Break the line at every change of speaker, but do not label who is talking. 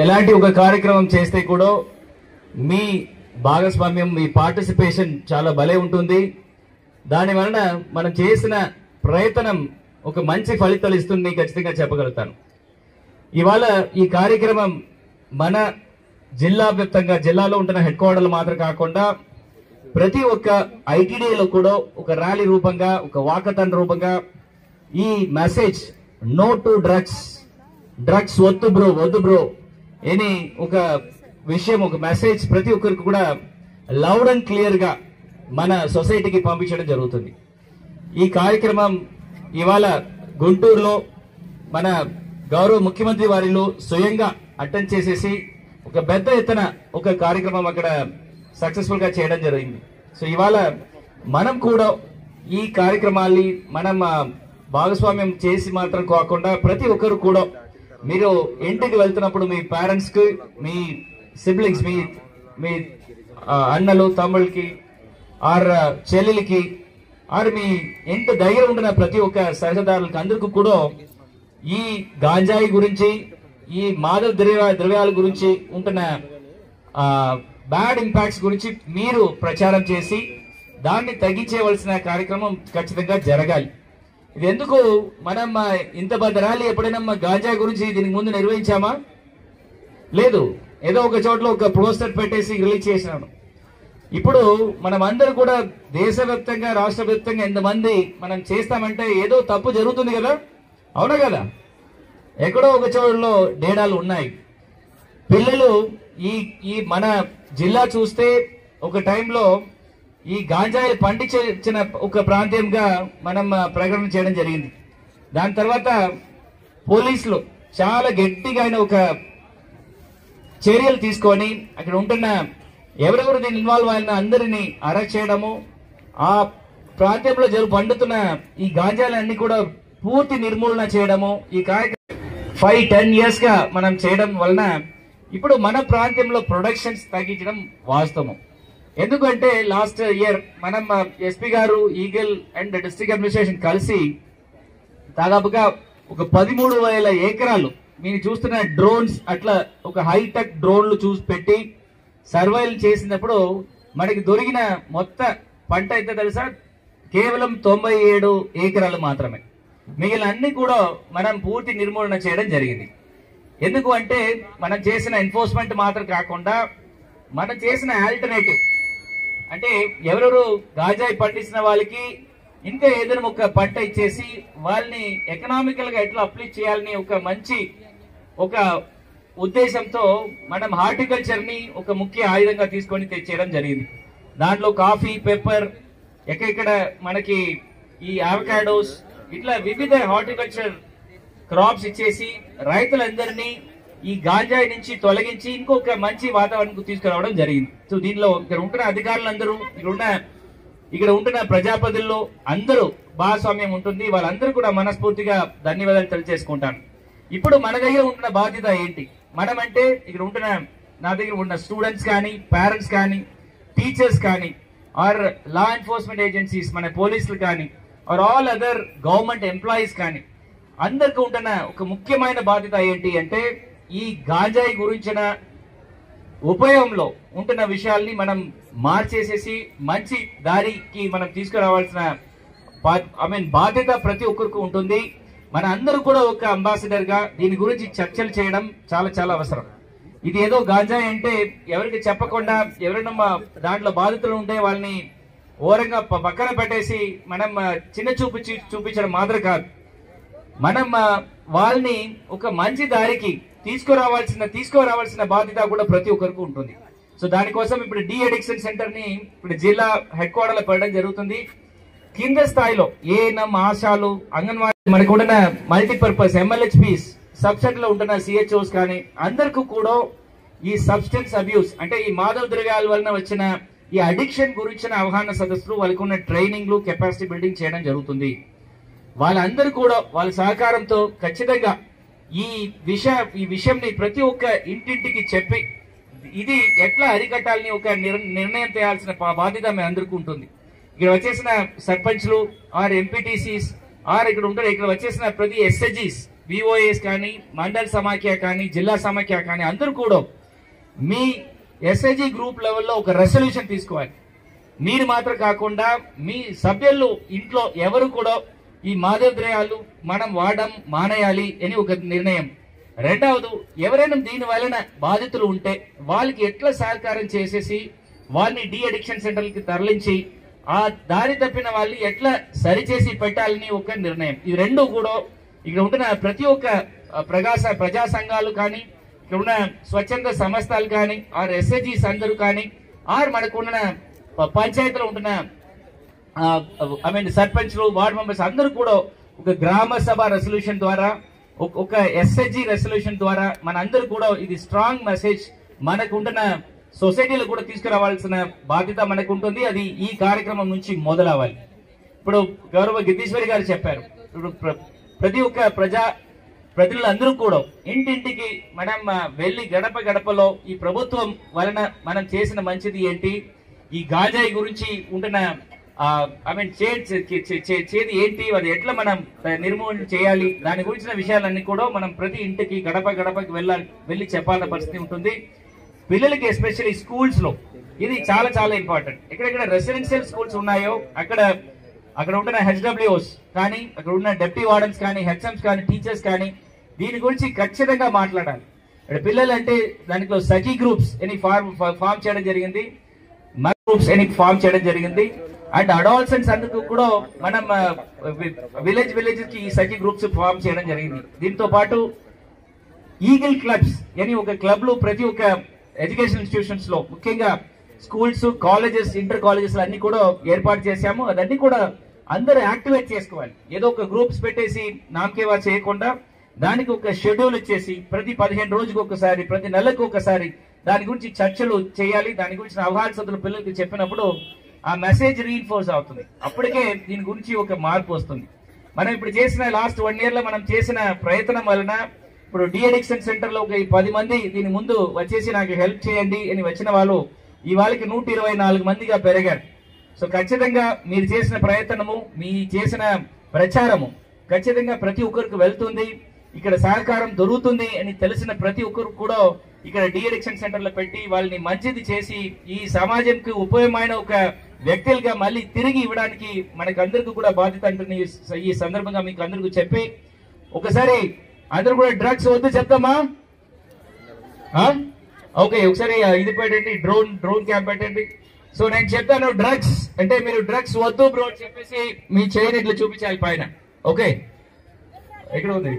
ఎలాంటి ఒక కార్యక్రమం చేస్తే కూడా మీ భాగస్వామ్యం మీ పార్టిసిపేషన్ చాలా భలే ఉంటుంది. దాని వలన మనం చేసిన ప్రయత్నం ఒక మంచి ఫలితాలు ఇస్తుంది ఖచ్చితంగా చెప్పగలుగుతాను. ఇవాళ ఈ కార్యక్రమం మన జిల్లా వ్యాప్తంగా జిల్లాలో ఉంటున్న హెడ్ క్వార్టర్లు మాత్రం కాకుండా ప్రతి ఒక్క ఐటీడీలో కూడా ఒక ర్యాలీ రూపంగా ఒక వాకథాన్ రూపంగా ఈ message no to drugs, drugs వద్దు బ్రో అని ఒక విషయం ఒక మెసేజ్ ప్రతి ఒక్కరికి కూడా లౌడ్ అండ్ క్లియర్ గా మన సొసైటీకి పంపించడం జరుగుతుంది. ఈ కార్యక్రమం ఇవాళ గుంటూరులో మన గౌరవ ముఖ్యమంత్రి వారిలో స్వయంగా అటెండ్ చేసేసి ఒక పెద్ద ఎత్తున ఒక కార్యక్రమం అక్కడ సక్సెస్ఫుల్ గా చేయడం జరిగింది. సో ఇవాళ మనం కూడా ఈ కార్యక్రమాన్ని మనం భాగస్వామ్యం చేసి మాత్రం కాకుండా ప్రతి ఒక్కరు కూడా మీరు ఇంటికి వెళ్తున్నప్పుడు మీ పేరెంట్స్ కి, మీ సిబ్లింగ్స్, మీ అన్నలు తమ్ముళ్ళకి ఆర్ చెల్లెలకి ఆర్ మీ ఎంత దగ్గర ఉంటున్న ప్రతి ఒక్క సహచరులకు అందరికీ కూడా ఈ గాంజాయి గురించి ఈ మాదక ద్రవ్యాల గురించి ఉంటున్న బ్యాడ్ ఇంపాక్ట్స్ గురించి మీరు ప్రచారం చేసి దాన్ని తగ్గించేవలసిన కార్యక్రమం ఖచ్చితంగా జరగాలి. ఇది ఎందుకు మనం ఇంత పెద్ద ర్యాలీ ఎప్పుడైనా గాంజా గురించి దీనికి ముందు నిర్వహించామా? లేదు. ఏదో ఒక చోట్ల ఒక పోస్టర్ పెట్టేసి రిలీజ్ చేసినాను. ఇప్పుడు మనం అందరూ కూడా దేశవ్యాప్తంగా రాష్ట్ర వ్యాప్తంగా ఎంతమంది మనం చేస్తామంటే ఏదో తప్పు జరుగుతుంది కదా, అవునా కదా? ఎక్కడో ఒక చోటులో డేడాలు ఉన్నాయి. పిల్లలు ఈ మన జిల్లా చూస్తే ఒక టైంలో ఈ గాంజాయిలు పండించిన ఒక ప్రాంతంగా మనం ప్రకటన చేయడం జరిగింది. దాని తర్వాత పోలీసులు చాలా గట్టిగా ఒక చర్యలు తీసుకొని అక్కడ ఉంటున్న ఎవరెవరు దీన్ని ఇన్వాల్వ్ అయిన అందరినీ అరెస్ట్ చేయడము, ఆ ప్రాంతంలో పండుతున్న ఈ గాంజాలన్నీ కూడా పూర్తి నిర్మూలన చేయడము ఈ కార్యక్రమం 5-10 years గా మనం చేయడం వలన ఇప్పుడు మన ప్రాంతంలో ప్రొడక్షన్స్ తగ్గించడం వాస్తవం. ఎందుకంటే లాస్ట్ ఇయర్ మనం ఎస్పీ గారు, ఈగల్ అండ్ డిస్ట్రిక్ట్ అడ్మినిస్ట్రేషన్ కలిసి దాదాపుగా ఒక 13,000 ఎకరాలు మీరు చూస్తున్న డ్రోన్స్ అట్లా ఒక హైటెక్ డ్రోన్లు చూసి పెట్టి సర్వైల్ చేసినప్పుడు మనకి దొరికిన మొత్తం పంట ఎంత తెలుసా? కేవలం 97 ఎకరాలు మాత్రమే. మిగిలిన అన్ని కూడా మనం పూర్తి నిర్మూలన చేయడం జరిగింది. ఎందుకు అంటే మనం చేసిన ఎన్ఫోర్స్మెంట్ మాత్రం కాకుండా మనం చేసిన ఆల్టర్నేటివ్ అంటే ఎవరెవరు గాంజాయి పండించిన వాళ్ళకి ఇంకా ఏదైనా ఒక పంట ఇచ్చేసి వాళ్ళని ఎకనామికల్ గా ఎట్లా అప్లిఫ్ట్ చేయాలని ఒక మంచి ఒక ఉద్దేశంతో మనం హార్టికల్చర్ ని ఒక ముఖ్య ఆయుధంగా తీసుకొని తెచ్చేయడం జరిగింది. దాంట్లో కాఫీ, పెప్పర్, ఎక్కడెక్కడ మనకి ఈ అవకాడోస్ ఇట్లా వివిధ హార్టికల్చర్ క్రాప్స్ ఇచ్చేసి రైతులందరినీ ఈ గాంజాయి నుంచి తొలగించి ఇంకొక మంచి వాతావరణం తీసుకురావడం జరిగింది. సో దీనిలో ఇక్కడ ఉంటున్న అధికారులందరూ ఇక్కడ ఉంటున్న ప్రజాప్రతినిధుల్లో అందరూ భాగస్వామ్యం ఉంటుంది. వాళ్ళందరూ కూడా మనస్ఫూర్తిగా ధన్యవాదాలు తెలియజేసుకుంటాను. ఇప్పుడు మన దగ్గర ఉంటున్న బాధ్యత ఏంటి? మనం అంటే ఇక్కడ ఉంటున్న నా దగ్గర ఉన్న స్టూడెంట్స్ కానీ, పేరెంట్స్ కానీ, టీచర్స్ కానీ, ఆర్ లా ఎన్ఫోర్స్మెంట్ ఏజెన్సీస్ మన పోలీసులు కానీ, or all other government employees కానీ అందరికి ఉంటున్న ఒక ముఖ్యమైన బాధ్యత ఏంటి అంటే ఈ గాంజాయి గురించిన ఉపయోగంలో ఉంటున్న విషయాల్ని మనం మార్చేసేసి మంచి దారికి మనం తీసుకురావాల్సిన బాధ్యత ప్రతి ఒక్కరికి ఉంటుంది. మన అందరూ కూడా ఒక అంబాసిడర్ గా దీని గురించి చర్చలు చేయడం చాలా చాలా అవసరం. ఇది ఏదో గాంజాయి అంటే ఎవరికి చెప్పకుండా ఎవరైనా దాంట్లో బాధితులు ఉంటే వాళ్ళని ఓరంగా పక్కన పెట్టేసి మనం చిన్న చూపించడం మాత్రం కాదు. మనం వాళ్ళని ఒక మంచి దారికి తీసుకురావాల్సిన బాధ్యత కూడా ప్రతి ఒక్కరికి ఉంటుంది. సో దానికోసం ఇప్పుడు డి అడిక్షన్ సెంటర్ ని ఇప్పుడు జిల్లా హెడ్ క్వార్టర్ లో పెట్టడం జరుగుతుంది. కింద స్థాయిలో ఏఎన్ఎం, ఆశాలు, అంగన్వాడీ, మనకు ఉంటున్న మల్టీపర్పస్ MLHPs, సబ్సెట్ లో ఉంటున్న CHOs కానీ అందరికీ కూడా ఈ సబ్స్టెన్స్ అబ్యూస్ అంటే ఈ మాదక ద్రవ్యాల వలన వచ్చిన ఈ అడిక్షన్ గురించిన అవగాహన సదస్సులు, వాళ్ళకు ఉన్న ట్రైనింగ్లు, కెపాసిటీ బిల్డింగ్ చేయడం జరుగుతుంది. వాళ్ళందరూ కూడా వాళ్ళ సహకారంతో ఖచ్చితంగా ఈ విషయంని ప్రతి ఒక్క ఇంటింటికి చెప్పి ఇది ఎట్లా అరికట్టాలని ఒక నిర్ణయం చేయాల్సిన బాధ్యత మీ అందరికీ ఉంటుంది. ఇక్కడ వచ్చేసిన సర్పంచ్లు ఆర్ ఎంపీటీసీస్ ఆర్ ఇక్కడ వచ్చేసిన ప్రతి SHGs విఓఏస్ కానీ, మండల్ సమాఖ్య కానీ, జిల్లా సమాఖ్య కానీ అందరూ కూడా మీ ఎస్ఐజి గ్రూప్ లెవెల్లో ఒక రెసల్యూషన్ తీసుకోవాలి. మీరు మాత్రం కాకుండా మీ సభ్యులు ఇంట్లో ఎవరు కూడా ఈ మాదక ద్రవ్యాలు మనం వాడడం మానేయాలి అని ఒక నిర్ణయం. రెండవది, ఎవరైనా దీని వలన బాధితులు ఉంటే వాళ్ళకి ఎట్లా సహకారం చేసేసి వాళ్ళని డి అడిక్షన్ సెంటర్లకి తరలించి ఆ దారి తప్పిన వాళ్ళని ఎట్లా సరిచేసి పెట్టాలని ఒక నిర్ణయం. ఈ రెండు కూడా ఇక్కడ ఉంటున్న ప్రతి ఒక్క ప్రజా సంఘాలు కానీ, ఇక్కడ ఉన్న స్వచ్ఛంద సంస్థలు కానీ, ఆర్ ఎస్ఐజీస్ అందరూ కానీ, ఆర్ మనకున్న పంచాయతీలో ఉంటున్న సర్పంచ్లు, వార్డు మెంబర్స్ అందరూ కూడా ఒక గ్రామ సభ రెసల్యూషన్ ద్వారా, ఒక ఎస్ఐజీ రెసల్యూషన్ ద్వారా మన అందరూ కూడా ఇది స్ట్రాంగ్ మెసేజ్ మనకు ఉంటున్న సొసైటీలో కూడా తీసుకురావాల్సిన బాధ్యత మనకు ఉంటుంది. అది ఈ కార్యక్రమం నుంచి మొదలవ్వాలి. ఇప్పుడు గౌరవ గిద్దీశ్వరి గారు చెప్పారు, ఇప్పుడు ప్రతి ఒక్క ప్రజలందరూ కూడా ఇంటింటికి మనం వెళ్ళి గడప గడపలో ఈ ప్రభుత్వం వలన మనం చేసిన మంచిది ఏంటి, ఈ గాంజాయి గురించి ఉంటున్న చేది ఏంటి, అది ఎట్లా మనం నిర్మూలన చేయాలి, దాని గురించిన విషయాలన్నీ కూడా మనం ప్రతి ఇంటికి గడప గడపకి వెళ్ళి చెప్పాల్సిన పరిస్థితి ఉంటుంది. పిల్లలకి ఎస్పెషల్లీ స్కూల్స్ లో ఇది చాలా చాలా ఇంపార్టెంట్. ఎక్కడెక్కడ రెసిడెన్షియల్ స్కూల్స్ ఉన్నాయో అక్కడ ఉంటున్న హెచ్డబ్ల్యూఓస్ కానీ, అక్కడ ఉన్న డెప్యూటీ వార్డెన్స్ కానీ, హెచ్ఎంస్ కానీ, టీచర్స్ కానీ దీని గురించి ఖచ్చితంగా మాట్లాడాలి. పిల్లలు అంటే దాంట్లో సఖీ గ్రూప్స్ అని ఫామ్ చేయడం జరిగింది, గ్రూప్స్ అని ఫామ్ చేయడం జరిగింది. అండ్ అడాల్సెంట్స్ అందుకు కూడా మనం విలేజ్ కి ఈ సఖీ గ్రూప్స్ ఫామ్ చేయడం జరిగింది. దీంతో పాటు ఈగిల్ క్లబ్స్ అని ఒక క్లబ్లు ప్రతి ఒక్క ఎడ్యుకేషన్ ఇన్స్టిట్యూషన్స్ లో, ముఖ్యంగా స్కూల్స్, కాలేజెస్, ఇంటర్ కాలేజెస్ అన్ని కూడా ఏర్పాటు చేశాము. అదన్నీ కూడా అందరూ యాక్టివేట్ చేసుకోవాలి. ఏదో ఒక గ్రూప్స్ పెట్టేసి నామకేవా చేయకుండా దానికి ఒక షెడ్యూల్ ఇచ్చేసి ప్రతి 15 రోజులకు ఒకసారి, ప్రతి నెలకు ఒకసారి దాని గురించి చర్చలు చేయాలి. దాని గురించి అవగాహన పిల్లలకి చెప్పినప్పుడు ఆ మెసేజ్ రీఇన్ఫోర్స్ అవుతుంది. అప్పటికే దీని గురించి ఒక మార్పు వస్తుంది. మనం ఇప్పుడు చేసిన లాస్ట్ 1 year లో మనం చేసిన ప్రయత్నం వలన ఇప్పుడు డి అడిక్షన్ సెంటర్ లో ఒక 10 మంది దీని ముందు వచ్చేసి నాకు హెల్ప్ చేయండి అని వచ్చిన వాళ్ళు ఈ వాళ్ళకి 124 మందిగా పెరిగారు. సో ఖచ్చితంగా మీరు చేసిన ప్రయత్నము, మీ చేసిన ప్రచారము ఖచ్చితంగా ప్రతి ఒక్కరికి వెళ్తుంది, ఇక్కడ సహకారం దొరుకుతుంది అని తెలిసిన ప్రతి ఒక్కరు కూడా ఇక్కడ డి అడిక్షన్ సెంటర్ లో పెట్టి వాళ్ళని మంచిది చేసి ఈ సమాజంకి ఉపయోగమైన ఒక వ్యక్తులుగా మళ్ళీ తిరిగి ఇవ్వడానికి మనకు అందరికీ కూడా బాధ్యత అంటుంది. ఈ సందర్భంగా మీకు అందరికీ చెప్పి ఒకసారి అందరూ కూడా డ్రగ్స్ వద్దు చెప్తామా? ఓకే, ఒకసారి ఇది పెట్టండి, డ్రోన్ క్యాంప్ పెట్టండి. సో నేను చెప్తాను డ్రగ్స్ అంటే మీరు డ్రగ్స్ వద్దు బ్రో చెప్పేసి మీ చేయని ఇట్లా చూపించాలి పైన. ఓకే, ఎక్కడ ఉంది?